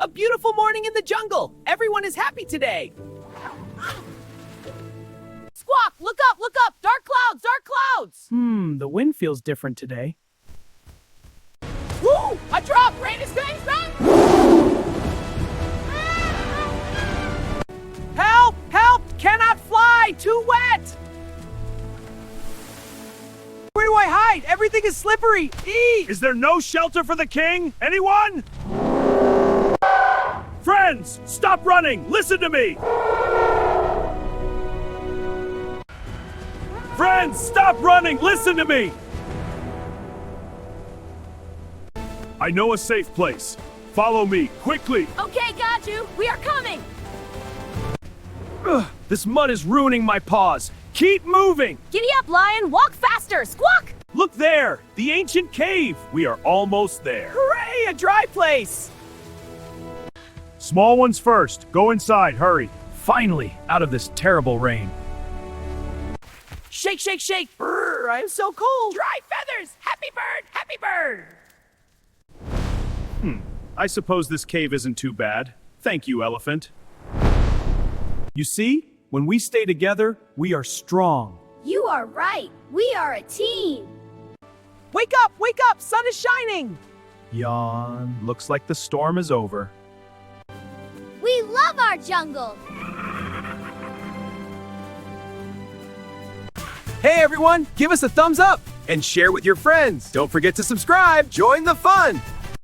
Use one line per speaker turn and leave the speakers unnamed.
A beautiful morning in the jungle. Everyone is happy today. Squawk, look up, look up. Dark clouds, dark clouds.
The wind feels different today.
Woo! A drop! Rain is coming! Help! Help! Cannot fly! Too wet! Where do I hide? Everything is slippery!
Is there no shelter for the king? Anyone? Friends, stop running! Listen to me! Friends, stop running! Listen to me! I know a safe place. Follow me, quickly!
Okay, got you. We are coming.
Ugh, this mud is ruining my paws. Keep moving!
Giddy up, lion. Walk faster. Squawk.
Look there! The ancient cave! We are almost there.
Hooray! A dry place!
Small ones first. Go inside, hurry. Finally, out of this terrible rain.
Shake, shake, shake! Brr, I am so cold! Dry feathers! Happy bird! Happy bird!
I suppose this cave isn't too bad. Thank you, elephant. You see? When we stay together, we are strong.
You are right. We are a team.
Wake up! Wake up! Sun is shining!
Yawn. Looks like the storm is over.
We love our jungle.
Hey everyone, give us a thumbs up and share with your friends. Don't forget to subscribe. Join the fun.